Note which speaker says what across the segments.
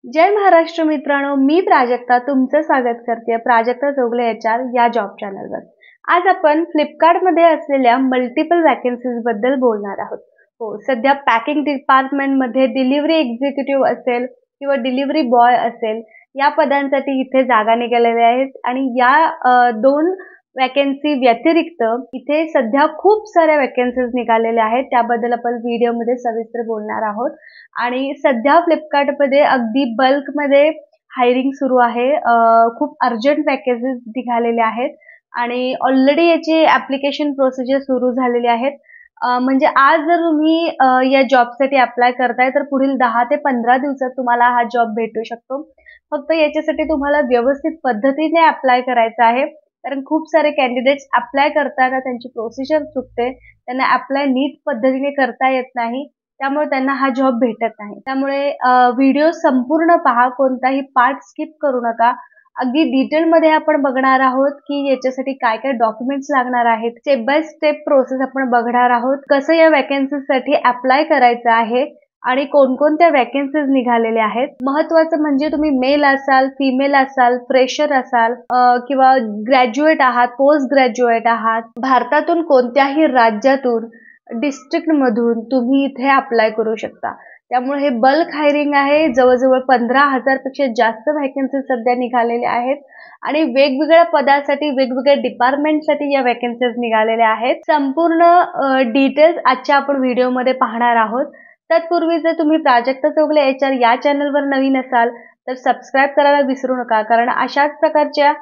Speaker 1: जय महाराष्ट्र मित्रांनो, मी प्राजक्ता तुमचं स्वागत करते प्राजक्ता जोगले HR या जॉब चॅनलवर। आज आपण फ्लिपकार्टमध्ये असलेल्या मल्टिपल वॅकन्सीज बद्दल बोलणार आहोत। हो, सध्या पॅकिंग डिपार्टमेंटमध्ये डिलिव्हरी एक्झिक्युटिव्ह असेल किंवा डिलिव्हरी बॉय असेल, या पदांसाठी इथे जागा निघालेल्या आहेत आणि या दोन वॅकन्सी व्यतिरिक्त इथे सध्या खूप साऱ्या वॅकन्सीज निघालेल्या आहेत। त्याबद्दल आपण व्हिडिओमध्ये सविस्तर बोलणार आहोत। आणि सध्या फ्लिपकार्टमध्ये अगदी बल्कमध्ये हायरिंग सुरू आहे। खूप अर्जंट वॅकन्सीज निघालेल्या आहेत आणि ऑलरेडी याची ॲप्लिकेशन प्रोसिजर सुरू झालेली आहेत। म्हणजे आज जर तुम्ही या जॉबसाठी अप्लाय करताय तर पुढील 10 ते 15 दिवसात तुम्हाला हा जॉब भेटू शकतो। फक्त याच्यासाठी तुम्हाला व्यवस्थित पद्धतीने अप्लाय करायचं आहे, कारण खूप सारे कॅन्डिडेट्स अप्लाय करताना त्यांची प्रोसिजर चुकते, त्यांना अप्लाय नीट पद्धतीने करता येत नाही, त्यामुळे त्यांना हा जॉब भेटत नाही। त्यामुळे व्हिडिओ संपूर्ण पहा, कोणताही पार्ट स्किप करू नका। अगदी डिटेलमध्ये आपण बघणार आहोत की याच्यासाठी काय काय डॉक्युमेंट्स लागणार आहेत, स्टेप बाय स्टेप प्रोसेस आपण बघणार आहोत, कसं या वॅकन्सीसाठी अप्लाय करायचं आहे आणि कोणकोणत्या वॅकन्सीज निघालेल्या आहेत। महत्त्वाचं म्हणजे तुम्ही मेल असाल, फिमेल असाल, फ्रेशर असाल किंवा ग्रॅज्युएट आहात, पोस्ट ग्रॅज्युएट आहात, भारतातून कोणत्याही राज्यातून डिस्ट्रिक्ट मधून तुम्ही इथे अप्लाय करू शकता। त्यामुळे हे बल्क हायरिंग आहे। जवळजवळ 15,000 पेक्षा जास्त वॅकन्सी सध्या निघालेल्या आहेत आणि वेगवेगळ्या पदासाठी वेगवेगळ्या डिपार्टमेंटसाठी या वॅकन्सीज निघालेल्या आहेत। संपूर्ण डिटेल्स आजच्या आपण व्हिडिओमध्ये पाहणार आहोत। तत्पूर्वी जर तुम्ही प्राजक्ता जोगले HR या चॅनलवर नवीन असाल तर सबस्क्राईब करायला विसरू नका, कारण अशाच प्रकारच्या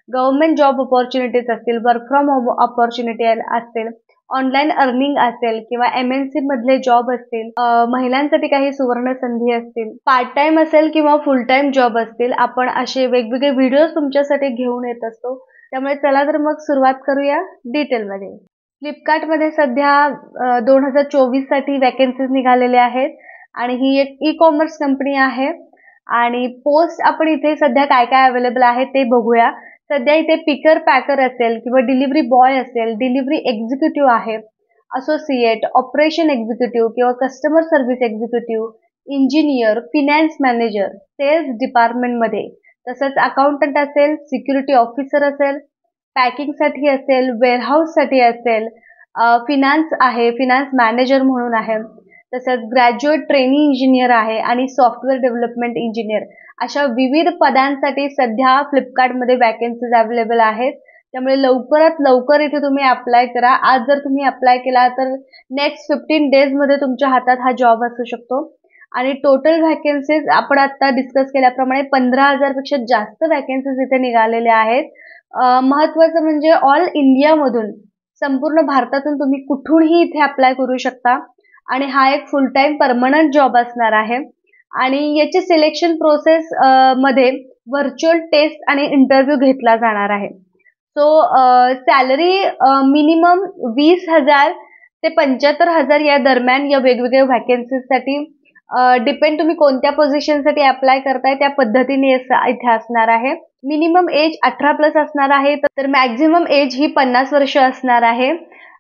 Speaker 1: गव्हर्नमेंट जॉब अपॉर्च्युनिटीज असतील, वर्क फ्रॉम होम अपॉर्च्युनिटी असतील, ऑनलाईन अर्निंग असेल किंवा MNC मधले जॉब असतील, महिलांसाठी काही सुवर्ण संधी असतील, पार्ट टाइम असेल किंवा फुल टाइम जॉब असतील, आपण असे वेगवेगळे व्हिडिओज तुमच्यासाठी घेऊन येत असतो। त्यामुळे चला तर मग सुरुवात करूया डिटेलमध्ये। फ्लिपकार्टमध्ये सध्या 2024 साठी वॅकन्सीज निघालेल्या आहेत आणि ही एक ई-कॉमर्स कंपनी आहे। आणि पोस्ट आपण इथे सध्या काय काय अवेलेबल आहे ते बघूया। सध्या इथे पिकर पॅकर असेल किंवा डिलिव्हरी बॉय असेल, डिलिव्हरी एक्झिक्युटिव्ह आहे, असोसिएट, ऑपरेशन एक्झिक्युटिव्ह किंवा customer service executive, engineer, finance manager, sales डिपार्टमेंटमध्ये, तसंच अकाउंटंट असेल, सिक्युरिटी ऑफिसर असेल, पॅकिंगसाठी असेल, वेअरहाऊससाठी असेल, फिनान्स आहे, फिनान्स मॅनेजर म्हणून आहे, तसंच ग्रॅज्युएट ट्रेनिंग इंजिनियर आहे आणि सॉफ्टवेअर डेव्हलपमेंट इंजिनियर, अशा विविध पदांसाठी सध्या फ्लिपकार्टमध्ये वॅकन्सीज अवेलेबल आहेत। त्यामुळे लवकरात लवकर इथे तुम्ही अप्लाय करा। आज जर तुम्ही अप्लाय केला तर नेक्स्ट 15 डेजमध्ये तुमच्या हातात हा जॉब असू शकतो। आणि टोटल वॅकन्सीज आपण आता डिस्कस केल्याप्रमाणे 15,000 पेक्षा जास्त वॅकन्सीज इथे निघालेल्या आहेत। महत्त्वाचं म्हणजे ऑल इंडियामधून, संपूर्ण भारतातून तुम्ही कुठूनही इथे अप्लाय करू शकता आणि हा एक फुल टाइम परमनंट जॉब असणार आहे। आणि याची सिलेक्शन प्रोसेस मध्ये व्हर्च्युअल टेस्ट आणि इंटरव्ह्यू घेतला जाणार आहे। सो सॅलरी मिनिमम 20,000 ते 75,000 या दरम्यान या वेगवेगळ्या वॅकन्सीजसाठी डिपेंड तुम्ही कोणत्या पोझिशनसाठी अप्लाय करताय त्या पद्धतीने इथे असणार आहे। मिनिमम एज 18+ असणार आहे, तर मॅक्झिमम एज ही 50 वर्ष असणार आहे।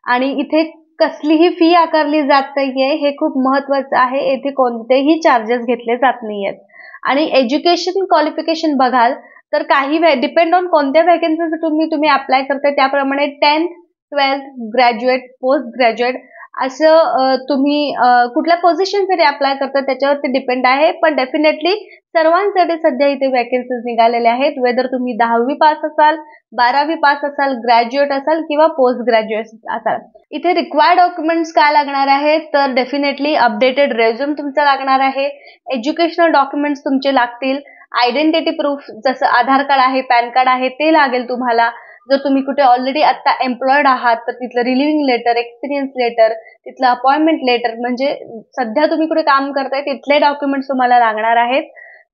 Speaker 1: आणि इथे कसलीही फी आकारली जात नाहीये, हे खूप महत्त्वाचं आहे। येथे कोणतेही चार्जेस घेतले जात नाहीयेत। आणि एज्युकेशन क्वालिफिकेशन बघाल तर काही डिपेंड ऑन कोणत्या वॅकन्सीसाठी तुम्ही अप्लाय करताय त्याप्रमाणे 10th, 12th, graduate, post graduate असं तुम्ही कुठल्या पोझिशनसाठी अप्लाय करताय त्याच्यावरती डिपेंड आहे। पण डेफिनेटली सर्वांसाठी सध्या इथे वॅकन्सीज निघालेल्या आहेत। वेदर तुम्ही 10वी पास असाल, 12वी पास असाल, ग्रॅज्युएट असाल किंवा पोस्ट ग्रॅज्युएट असाल। इथे रिक्वायर्ड डॉक्युमेंट्स काय लागणार आहेत तर डेफिनेटली अपडेटेड रेझ्यूम तुमचा लागणार आहे, एज्युकेशनल डॉक्युमेंट्स तुमचे लागतील, आयडेंटिटी प्रूफ जसं आधार कार्ड आहे, पॅन कार्ड आहे ते लागेल तुम्हाला। जर तुम्ही कुठे ऑलरेडी आता एम्प्लॉयड आहात तर तिथलं रिलिव्हिंग लेटर, एक्सपिरियन्स लेटर, तिथलं अपॉइंटमेंट लेटर, म्हणजे सध्या तुम्ही कुठे काम करताय तिथले डॉक्युमेंट्स तुम्हाला लागणार आहेत।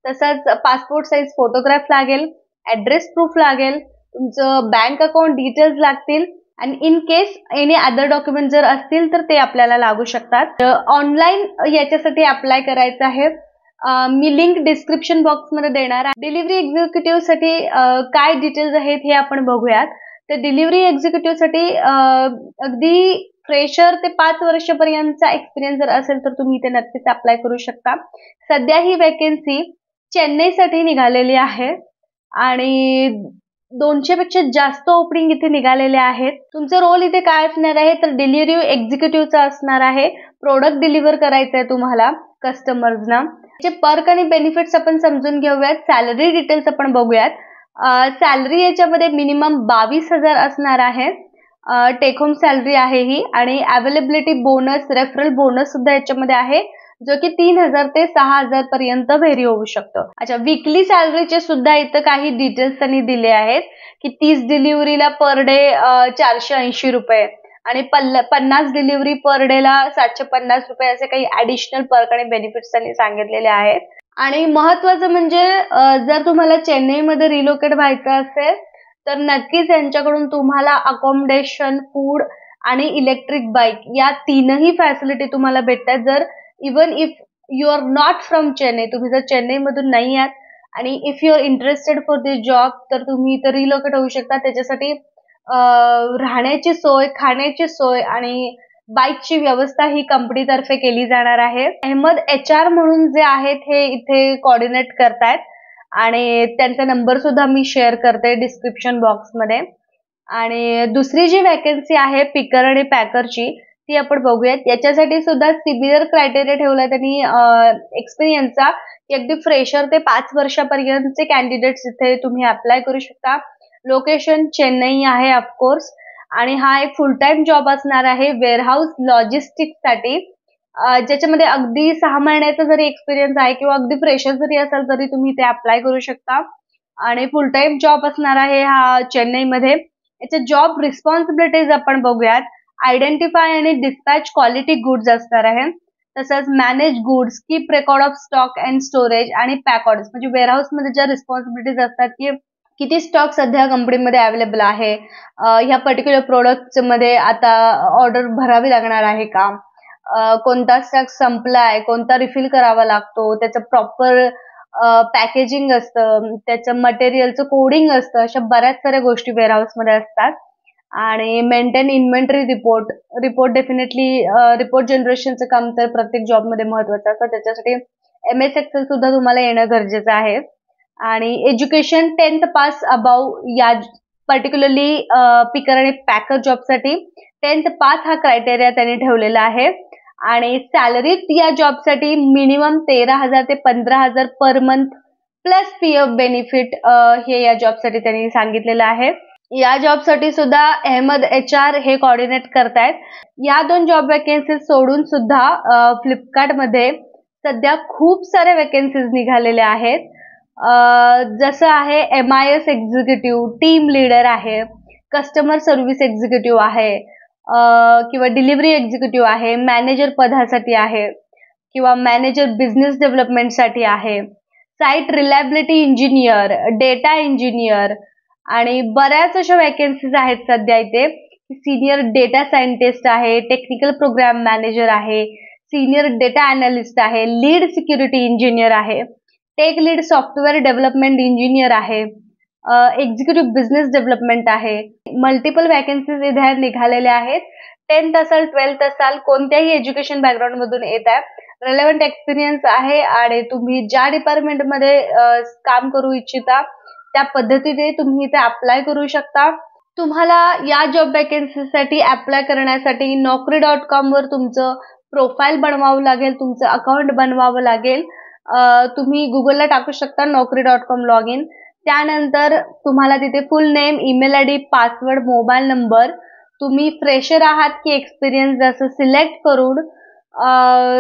Speaker 1: तसंच पासपोर्ट साईज फोटोग्राफ लागेल, ॲड्रेस प्रूफ लागेल, तुमचं बँक अकाउंट डिटेल्स लागतील आणि in case any other document जर असतील तर ते आपल्याला लागू शकतात। ऑनलाईन याच्यासाठी अप्लाय करायचं आहे। मी लिंक डिस्क्रिप्शन बॉक्समध्ये देणार आहे। डिलिव्हरी एक्झिक्युटिव्हसाठी काय डिटेल्स आहेत हे आपण बघूयात। तर डिलिव्हरी एक्झिक्युटिव्हसाठी अगदी फ्रेशर ते 5 वर्षापर्यंतचा एक्सपिरियन्स जर असेल तर तुम्ही इथे नक्कीच अप्लाय करू शकता। सध्या ही वॅकन्सी चेन्नईसाठी निघालेली आहे आणि 200 पेक्षा जास्त ओपनिंग इथे निघालेले आहेत. तुमचा रोल इथे काय असणार आहे तर डिलिव्हरी एक्झिक्युटिव्हचा असणार आहे. प्रोडक्ट डिलिव्हर करायचं आहे तुम्हाला कस्टमर्सना. जे पर्क आणि बेनिफिट्स आपण समजून घेऊयात. सॅलरी डिटेल्स आपण बघूयात. सॅलरी याच्यामध्ये मिनिमम 22,000 असणार आहे. टेक होम सॅलरी आहे ही आणि अवेलेबिलिटी बोनस, रेफरल बोनस सुद्धा याच्यामध्ये आहे, जो की 3,000 ते 6,000 पर्यंत व्हेरी होऊ शकतो. अच्छा, वीकली सॅलरीचे सुद्धा इथं काही डिटेल्स त्यांनी दिले आहेत की 30 डिलिव्हरीला पर डे 480 रुपये आणि 50 डिलिव्हरी पर डेला 750 रुपये असे काही ऍडिशनल पर्क आणि बेनिफिट्स त्यांनी सांगितलेले आहेत. आणि महत्वाचं म्हणजे जर तुम्हाला चेन्नईमध्ये रिलोकेट व्हायचं असेल तर नक्कीच यांच्याकडून तुम्हाला अकोमोडेशन, फूड आणि इलेक्ट्रिक बाईक या तीनही फॅसिलिटी तुम्हाला भेटतात. जर even if you are not from Chennai, तुम्ही जर चेन्नईमधून नाही आहात आणि if you are interested for this job तर तुम्ही इथं रिलोकेट होऊ शकता. त्याच्यासाठी राहण्याची सोय, खाण्याची सोय आणि बाईकची व्यवस्था ही कंपनीतर्फे केली जाणार आहे. अहमद HR म्हणून जे आहेत हे इथे कोऑर्डिनेट करतायत आणि त्यांचा नंबर सुद्धा मी शेअर करते डिस्क्रिप्शन बॉक्समध्ये. आणि दुसरी जी वॅकन्सी आहे पिकर आणि पॅकरची ती आपण बघूयात. याच्यासाठी सुद्धा सिमिलर क्रायटेरिया ठेवला त्यांनी एक्सपिरियन्सचा, की अगदी फ्रेशर ते 5 वर्षापर्यंतचे कॅन्डिडेट्स इथे तुम्ही अप्लाय करू शकता. लोकेशन चेन्नई आहे ऑफकोर्स आणि हा एक फुल टाइम जॉब असणार आहे वेअरहाऊस लॉजिस्टिक्ससाठी, ज्याच्यामध्ये अगदी 6 महिन्याचा जरी एक्सपिरियन्स आहे किंवा अगदी फ्रेशर जरी असाल तरी तुम्ही ते अप्लाय करू शकता. आणि फुल टाइम जॉब असणार आहे हा चेन्नईमध्ये. याच्या जॉब रिस्पॉन्सिबिलिटीज आपण बघूयात. आयडेंटिफाय आणि डिस्पॅच क्वालिटी गुड्स असणार आहे. तसंच manage goods, keep record of stock and storage आणि पॅक ऑर्डर्स, म्हणजे वेअरहाऊस मध्ये ज्या रिस्पॉन्सिबिलिटीज असतात की किती स्टॉक सध्या कंपनीमध्ये अवेलेबल आहे, ह्या पर्टिक्युलर प्रोडक्ट मध्ये आता ऑर्डर भरावी लागणार आहे का, कोणता स्टॉक संपलाय, कोणता रिफिल करावा लागतो, त्याचं प्रॉपर पॅकेजिंग असतं, त्याचं मटेरियलचं कोडिंग असतं, अशा बऱ्याच साऱ्या गोष्टी वेअरहाऊस मध्ये असतात. आणि maintain inventory report definitely report जनरेशनचं काम तर प्रत्येक जॉबमध्ये महत्वाचं असतं. त्याच्यासाठी MS Excel सुद्धा तुम्हाला येणं गरजेचं आहे. आणि एज्युकेशन 10th पास अबाव या पर्टिक्युलरली पिकर आणि पॅकर जॉबसाठी 10th पास हा क्रायटेरिया त्यांनी ठेवलेला आहे. आणि सॅलरी या जॉबसाठी मिनिमम 13,000 ते 15,000 per month plus PF benefit हे या जॉबसाठी त्यांनी सांगितलेलं आहे. या जॉबसाठी सुद्धा अहमद HR हे कोऑर्डिनेट करतायत. या 2 जॉब वॅकन्सीज सोडून सुद्धा फ्लिपकार्टमध्ये सध्या खूप साऱ्या वॅकन्सीज निघालेल्या आहेत. जसं आहे MIS एक्झिक्युटिव्ह, टीम लीडर आहे, कस्टमर सर्व्हिस एक्झिक्युटिव्ह आहे, किंवा डिलिव्हरी एक्झिक्युटिव्ह आहे, मॅनेजर पदासाठी आहे किंवा मॅनेजर बिझनेस डेव्हलपमेंटसाठी आहे, site reliability engineer, data engineer आणि बऱ्याच अशा वॅकन्सीज आहेत सध्या इथे. सिनियर डेटा सायंटिस्ट आहे, टेक्निकल प्रोग्राम मॅनेजर आहे, सिनियर डेटा अनालिस्ट आहे, लीड सिक्युरिटी इंजिनियर आहे, tech lead software development engineer आहे, एक्झिक्युटिव्ह बिझनेस डेव्हलपमेंट आहे. मल्टिपल वॅकन्सीज इथे निघालेल्या आहेत. 10th असाल, 12th असाल, कोणत्याही एज्युकेशन बॅकग्राऊंड मधून येत आहे, रेलेव्हंट एक्सपिरियन्स आहे आणि तुम्ही ज्या डिपार्टमेंटमध्ये काम करू इच्छिता त्या पद्धतीने तुम्ही इथे अप्लाय करू शकता. तुम्हाला या जॉब वॅकन्सीसाठी अप्लाय करण्यासाठी naukri.com वर तुमचं प्रोफाईल बनवावं लागेल, तुमचं अकाउंट बनवावं लागेल. तुम्ही गुगलला टाकू शकता naukri.com लॉग इन. त्यानंतर तुम्हाला तिथे फुल name, email ID, password, mobile number, तुम्ही फ्रेशर आहात की एक्सपिरियन्स असं सिलेक्ट करून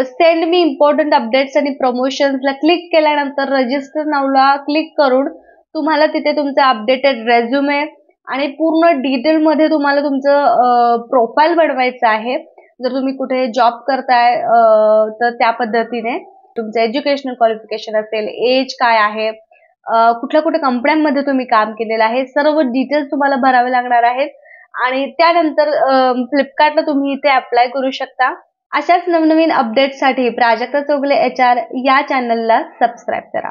Speaker 1: सेंड मी इम्पॉर्टंट अपडेट्स आणि प्रमोशन्सला क्लिक केल्यानंतर रजिस्टर नावला क्लिक करून तुम्हाला तिथे तुमचं अपडेटेड रेझ्युमे आणि पूर्ण डिटेलमध्ये तुम्हाला तुमचं प्रोफाईल बनवायचं आहे. जर तुम्ही कुठे जॉब करताय तर त्या पद्धतीने तुमचं एज्युकेशनल क्वालिफिकेशन असेल, एज काय आहे, कुठल्या कुठल्या कंपन्यांमध्ये तुम्ही काम केलेलं आहे, सर्व डिटेल्स तुम्हाला भरावे लागणार आहेत. आणि त्यानंतर फ्लिपकार्टला तुम्ही इथे अप्लाय करू शकता. अशाच नवनवीन अपडेट्ससाठी प्राजक्ता चौगुले HR या चॅनलला सबस्क्राईब करा.